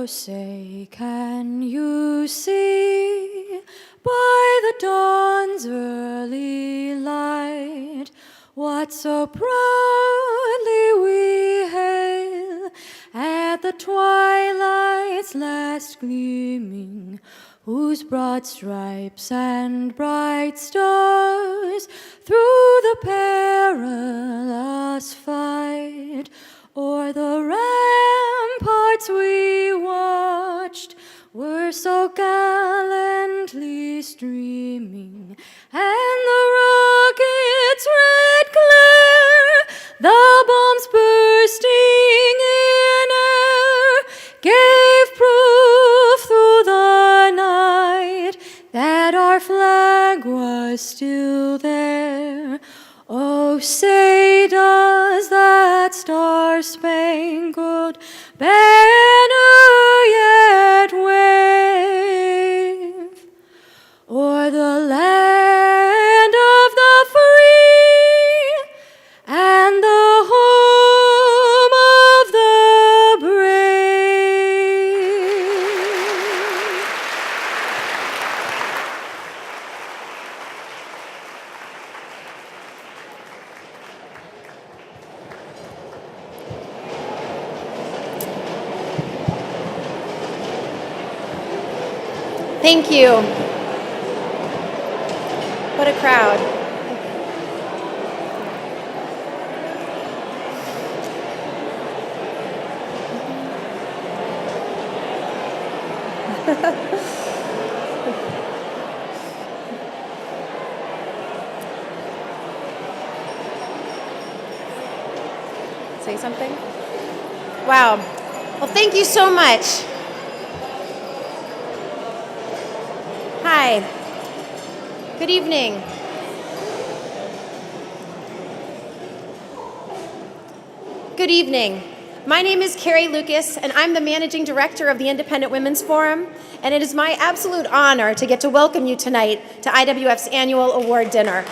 So say, can you see by the dawn's early light what so proudly we hail at the twilight's last gleaming, whose broad stripes and bright stars through the perilous fight o'er the ramparts we watched were so gallantly streaming, and the rocket's red glare, the bombs bursting in air, gave proof through the night that our flag was still there. Oh, say does that star-spangled banner yet wave o'er the land of the free and the home of the brave? Thank you. What a crowd. Say something? Wow. Well, thank you so much. Hi. Good evening. Good evening. My name is Carrie Lucas, and I'm the Managing Director of the Independent Women's Forum, and it is my absolute honor to get to welcome you tonight to IWF's annual award dinner.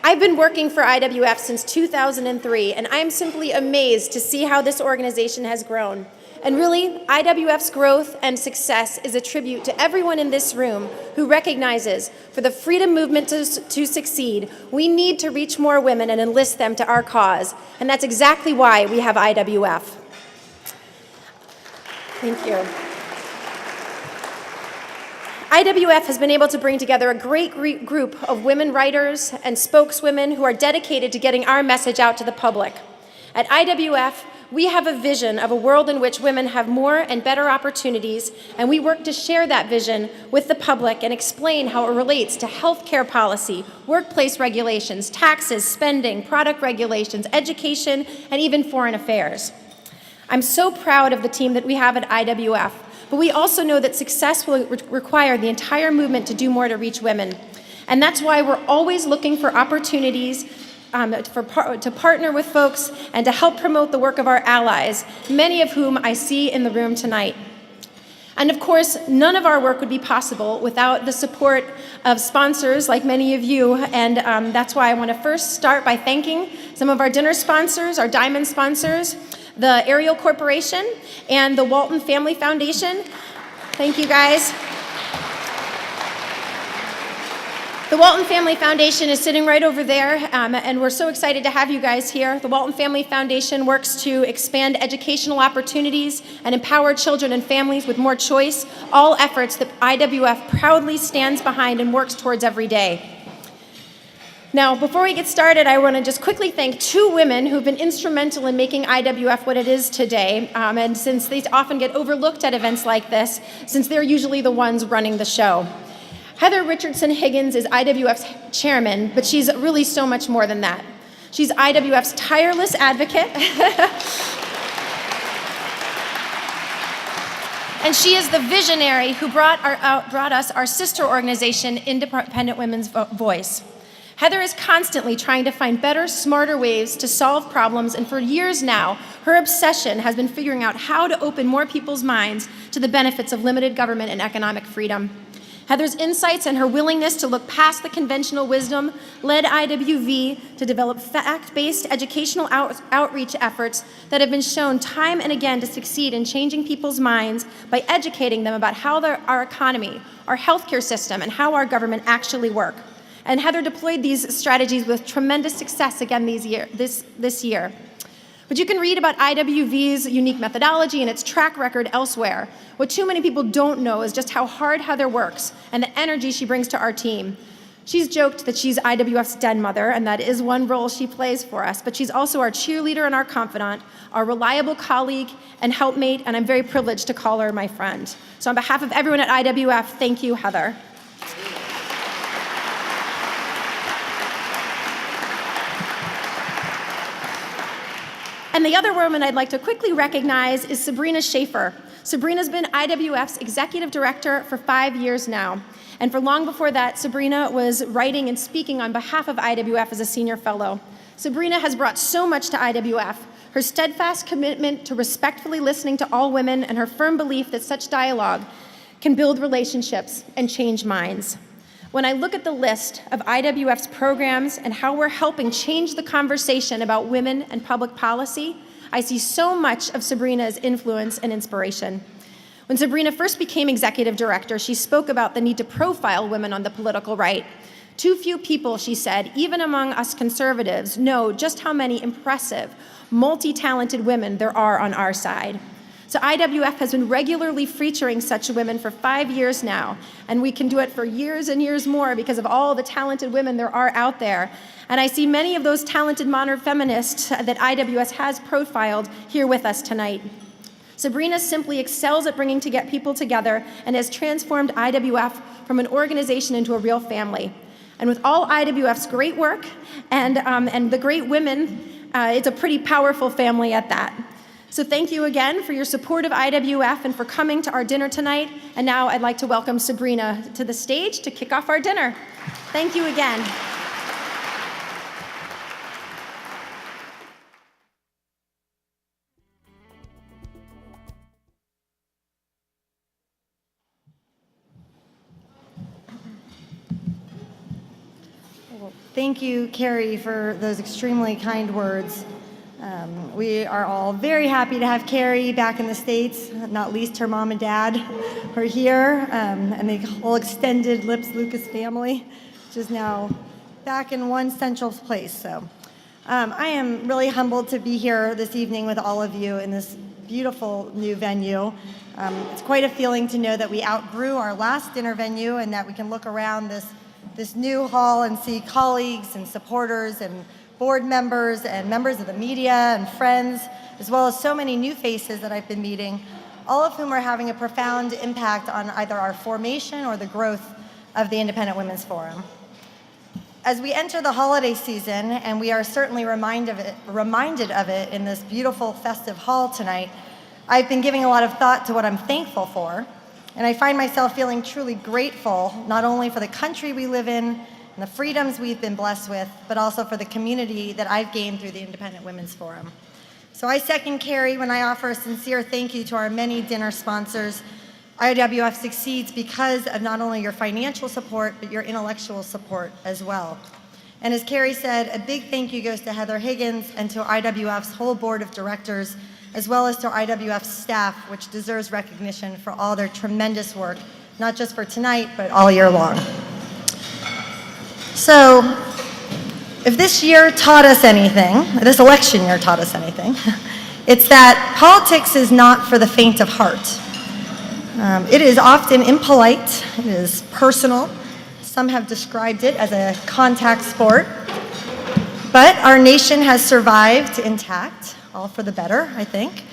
I've been working for IWF since 2003, and I'm simply amazed to see how this organization has grown. And really, IWF's growth and success is a tribute to everyone in this room who recognizes for the freedom movement to succeed, we need to reach more women and enlist them to our cause. And that's exactly why we have IWF. Thank you. IWF has been able to bring together a great group of women writers and spokeswomen who are dedicated to getting our message out to the public. At IWF, we have a vision of a world in which women have more and better opportunities, and we work to share that vision with the public and explain how it relates to healthcare policy, workplace regulations, taxes, spending, product regulations, education, and even foreign affairs. I'm so proud of the team that we have at IWF. But we also know that success will require the entire movement to do more to reach women. And that's why we're always looking for opportunities to partner with folks and to help promote the work of our allies, many of whom I see in the room tonight. And of course, none of our work would be possible without the support of sponsors like many of you, and that's why I want to first start by thanking some of our dinner sponsors, our diamond sponsors, the Ariel Corporation, and the Walton Family Foundation. Thank you, guys. The Walton Family Foundation is sitting right over there, and we're so excited to have you guys here. The Walton Family Foundation works to expand educational opportunities and empower children and families with more choice, all efforts that IWF proudly stands behind and works towards every day. Now, before we get started, I want to just quickly thank two women who've been instrumental in making IWF what it is today, and since they often get overlooked at events like this, since they're usually the ones running the show. Heather Richardson Higgins is IWF's chairman, but she's really so much more than that. She's IWF's tireless advocate, and she is the visionary who brought us our sister organization, Independent Women's Voice. Heather is constantly trying to find better, smarter ways to solve problems, and for years now, her obsession has been figuring out how to open more people's minds to the benefits of limited government and economic freedom. Heather's insights and her willingness to look past the conventional wisdom led IWV to develop fact-based educational outreach efforts that have been shown time and again to succeed in changing people's minds by educating them about how our economy, our healthcare system, and how our government actually work. And Heather deployed these strategies with tremendous success again this year. But you can read about IWV's unique methodology and its track record elsewhere. What too many people don't know is just how hard Heather works and the energy she brings to our team. She's joked that she's IWF's den mother, and that is one role she plays for us, but she's also our cheerleader and our confidant, our reliable colleague and helpmate, and I'm very privileged to call her my friend. So on behalf of everyone at IWF, thank you, Heather. And the other woman I'd like to quickly recognize is Sabrina Schaefer. Sabrina's been IWF's executive director for 5 years now. And for long before that, Sabrina was writing and speaking on behalf of IWF as a senior fellow. Sabrina has brought so much to IWF. Her steadfast commitment to respectfully listening to all women and her firm belief that such dialogue can build relationships and change minds. When I look at the list of IWF's programs and how we're helping change the conversation about women and public policy, I see so much of Sabrina's influence and inspiration. When Sabrina first became executive director, she spoke about the need to profile women on the political right. Too few people, she said, even among us conservatives, know just how many impressive, multi-talented women there are on our side. So IWF has been regularly featuring such women for 5 years now, and we can do it for years and years more because of all the talented women there are out there. And I see many of those talented modern feminists that IWF has profiled here with us tonight. Sabrina simply excels at bringing people together and has transformed IWF from an organization into a real family. And with all IWF's great work and the great women, it's a pretty powerful family at that. So thank you again for your support of IWF and for coming to our dinner tonight. And now I'd like to welcome Sabrina to the stage to kick off our dinner. Thank you again. Well, thank you, Carrie, for those extremely kind words. We are all very happy to have Carrie back in the States, not least her mom and dad are here, and the whole extended Lips Lucas family, which is now back in one central place. So I am really humbled to be here this evening with all of you in this beautiful new venue. It's quite a feeling to know that we outgrew our last dinner venue and that we can look around this new hall and see colleagues and supporters and board members and members of the media and friends, as well as so many new faces that I've been meeting, all of whom are having a profound impact on either our formation or the growth of the Independent Women's Forum. As we enter the holiday season, and we are certainly reminded of it in this beautiful festive hall tonight, I've been giving a lot of thought to what I'm thankful for, and I find myself feeling truly grateful, not only for the country we live in, and the freedoms we've been blessed with, but also for the community that I've gained through the Independent Women's Forum. So I second Carrie when I offer a sincere thank you to our many dinner sponsors. IWF succeeds because of not only your financial support, but your intellectual support as well. And as Carrie said, a big thank you goes to Heather Higgins and to IWF's whole board of directors, as well as to IWF's staff, which deserves recognition for all their tremendous work, not just for tonight, but all year long. So, if this year taught us anything, this election year taught us anything, it's that politics is not for the faint of heart. It is often impolite, it is personal. Some have described it as a contact sport. But our nation has survived intact, all for the better, I think.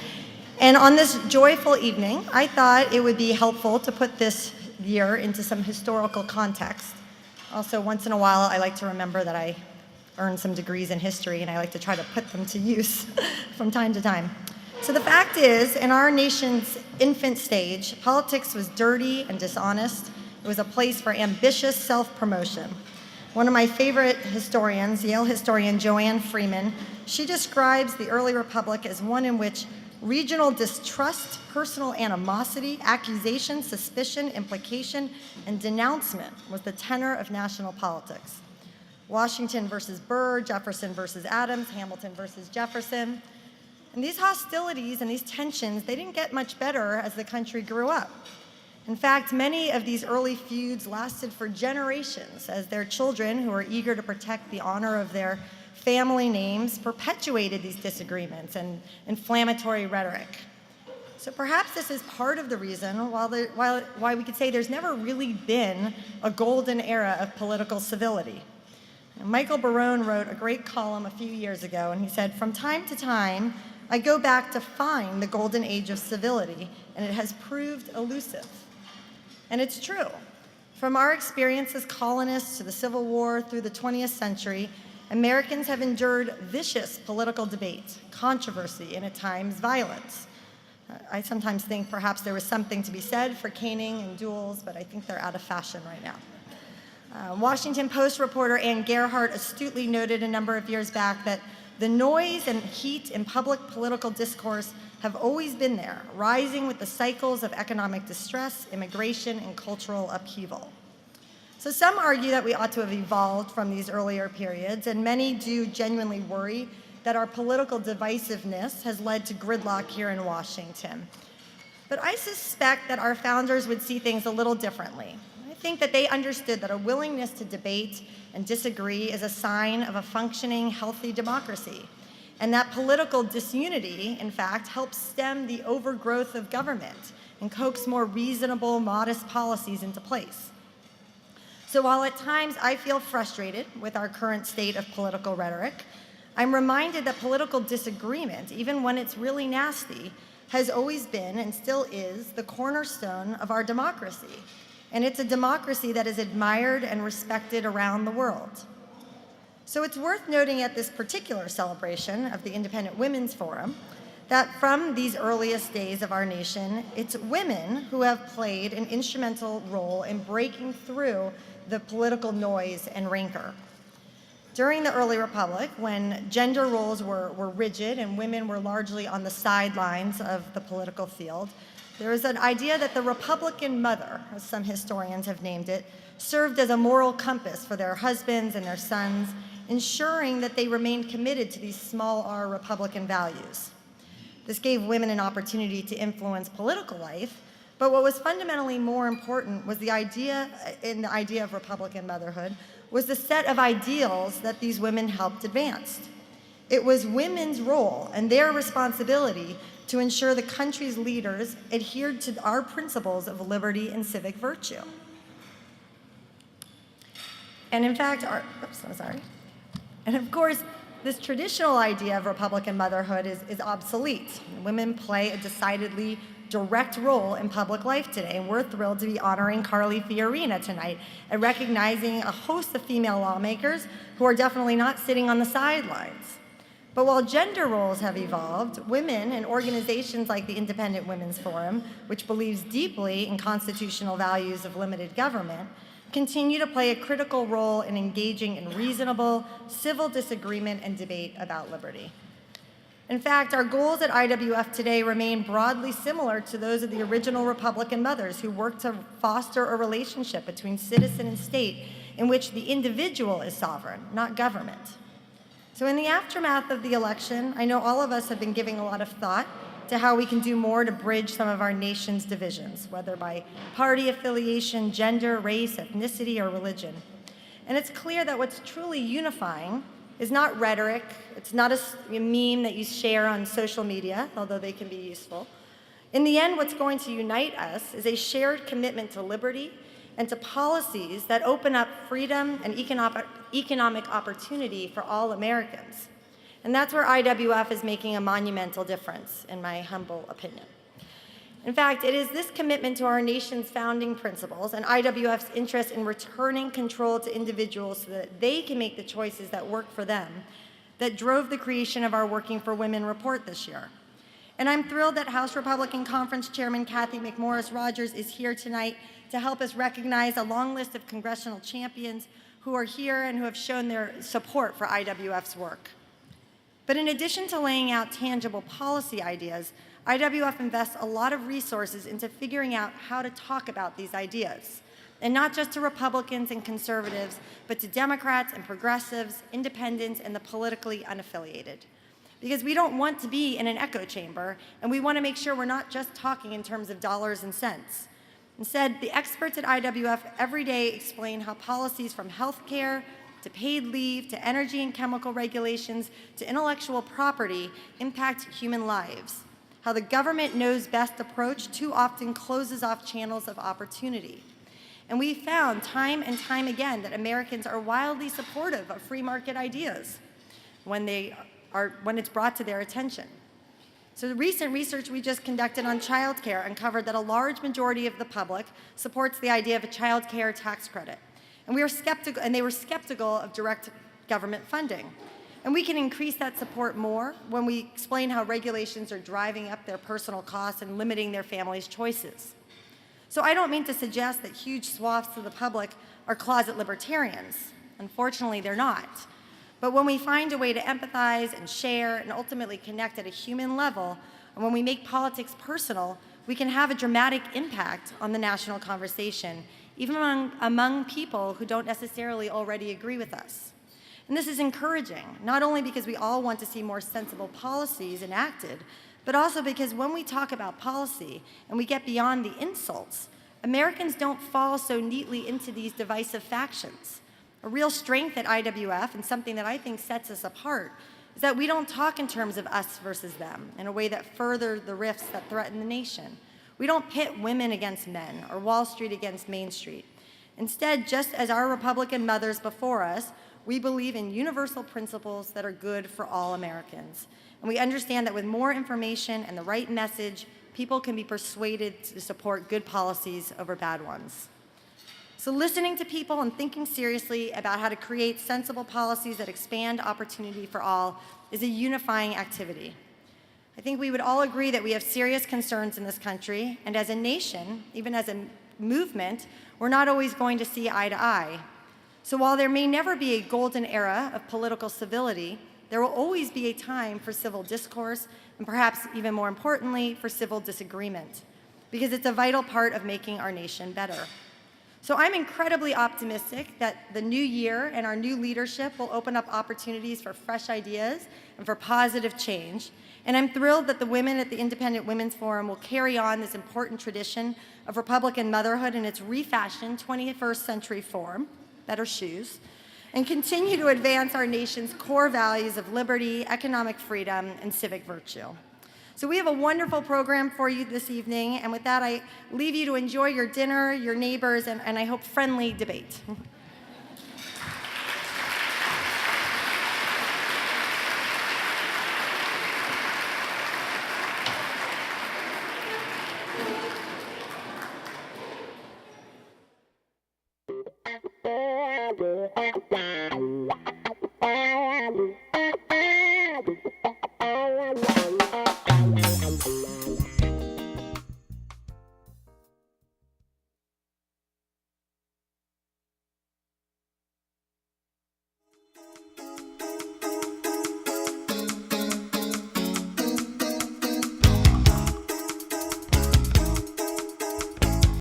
And on this joyful evening, I thought it would be helpful to put this year into some historical context. Also, once in a while, I like to remember that I earned some degrees in history, and I like to try to put them to use from time to time. So the fact is, in our nation's infant stage, politics was dirty and dishonest. It was a place for ambitious self-promotion. One of my favorite historians, Yale historian Joanne Freeman, she describes the early republic as one in which regional distrust, personal animosity, accusation, suspicion, implication, and denouncement was the tenor of national politics. Washington versus Burr, Jefferson versus Adams, Hamilton versus Jefferson. And these hostilities and these tensions, they didn't get much better as the country grew up. In fact, many of these early feuds lasted for generations as their children, who were eager to protect the honor of their family names, perpetuated these disagreements and inflammatory rhetoric. So perhaps this is part of the reason why we could say there's never really been a golden era of political civility. And Michael Barone wrote a great column a few years ago, and he said, "From time to time, I go back to find the golden age of civility, and it has proved elusive." And it's true. From our experience as colonists to the Civil War through the 20th century, Americans have endured vicious political debate, controversy, and at times violence. I sometimes think perhaps there was something to be said for caning and duels, but I think they're out of fashion right now. Washington Post reporter Ann Gerhardt astutely noted a number of years back that the noise and heat in public political discourse have always been there, rising with the cycles of economic distress, immigration, and cultural upheaval. So some argue that we ought to have evolved from these earlier periods, and many do genuinely worry that our political divisiveness has led to gridlock here in Washington. But I suspect that our founders would see things a little differently. I think that they understood that a willingness to debate and disagree is a sign of a functioning, healthy democracy, and that political disunity, in fact, helps stem the overgrowth of government and coax more reasonable, modest policies into place. So while at times I feel frustrated with our current state of political rhetoric, I'm reminded that political disagreement, even when it's really nasty, has always been and still is the cornerstone of our democracy. And it's a democracy that is admired and respected around the world. So it's worth noting at this particular celebration of the Independent Women's Forum that from these earliest days of our nation, it's women who have played an instrumental role in breaking through the political noise and rancor. During the early republic, when gender roles were rigid and women were largely on the sidelines of the political field, there was an idea that the Republican mother, as some historians have named it, served as a moral compass for their husbands and their sons, ensuring that they remained committed to these small r Republican values. This gave women an opportunity to influence political life, but what was fundamentally more important was the idea of Republican motherhood was the set of ideals that these women helped advance. It was women's role and their responsibility to ensure the country's leaders adhered to our principles of liberty and civic virtue. And in fact, And of course, this traditional idea of Republican motherhood is obsolete. Women play a decidedly direct role in public life today, and we're thrilled to be honoring Carly Fiorina tonight and recognizing a host of female lawmakers who are definitely not sitting on the sidelines. But while gender roles have evolved, women and organizations like the Independent Women's Forum, which believes deeply in constitutional values of limited government, continue to play a critical role in engaging in reasonable, civil disagreement and debate about liberty. In fact, our goals at IWF today remain broadly similar to those of the original Republican mothers who worked to foster a relationship between citizen and state in which the individual is sovereign, not government. So in the aftermath of the election, I know all of us have been giving a lot of thought to how we can do more to bridge some of our nation's divisions, whether by party affiliation, gender, race, ethnicity, or religion. And it's clear that what's truly unifying is not rhetoric, it's not a meme that you share on social media, although they can be useful. In the end, what's going to unite us is a shared commitment to liberty and to policies that open up freedom and economic opportunity for all Americans. And that's where IWF is making a monumental difference, in my humble opinion. In fact, it is this commitment to our nation's founding principles and IWF's interest in returning control to individuals so that they can make the choices that work for them that drove the creation of our Working for Women report this year. And I'm thrilled that House Republican Conference Chairman Kathy McMorris Rodgers is here tonight to help us recognize a long list of congressional champions who are here and who have shown their support for IWF's work. But in addition to laying out tangible policy ideas, IWF invests a lot of resources into figuring out how to talk about these ideas. And not just to Republicans and conservatives, but to Democrats and progressives, independents, and the politically unaffiliated. Because we don't want to be in an echo chamber, and we want to make sure we're not just talking in terms of dollars and cents. Instead, the experts at IWF every day explain how policies from healthcare to paid leave, to energy and chemical regulations, to intellectual property impact human lives. How the government knows best approach too often closes off channels of opportunity. And we found time and time again that Americans are wildly supportive of free market ideas when it's brought to their attention. So the recent research we just conducted on childcare uncovered that a large majority of the public supports the idea of a childcare tax credit. And they were skeptical of direct government funding. And we can increase that support more when we explain how regulations are driving up their personal costs and limiting their families' choices. So I don't mean to suggest that huge swaths of the public are closet libertarians. Unfortunately, they're not. But when we find a way to empathize and share and ultimately connect at a human level, and when we make politics personal, we can have a dramatic impact on the national conversation, even among people who don't necessarily already agree with us. And this is encouraging, not only because we all want to see more sensible policies enacted, but also because when we talk about policy and we get beyond the insults, Americans don't fall so neatly into these divisive factions. A real strength at IWF, and something that I think sets us apart, is that we don't talk in terms of us versus them in a way that further the rifts that threaten the nation. We don't pit women against men or Wall Street against Main Street. Instead, just as our Republican mothers before us, we believe in universal principles that are good for all Americans. And we understand that with more information and the right message, people can be persuaded to support good policies over bad ones. So listening to people and thinking seriously about how to create sensible policies that expand opportunity for all is a unifying activity. I think we would all agree that we have serious concerns in this country, and as a nation, even as a movement, we're not always going to see eye to eye. So while there may never be a golden era of political civility, there will always be a time for civil discourse, and perhaps even more importantly, for civil disagreement, because it's a vital part of making our nation better. So I'm incredibly optimistic that the new year and our new leadership will open up opportunities for fresh ideas and for positive change. And I'm thrilled that the women at the Independent Women's Forum will carry on this important tradition of Republican motherhood in its refashioned 21st century form, better shoes, and continue to advance our nation's core values of liberty, economic freedom, and civic virtue. So we have a wonderful program for you this evening, and with that, I leave you to enjoy your dinner, your neighbors, and I hope friendly debate.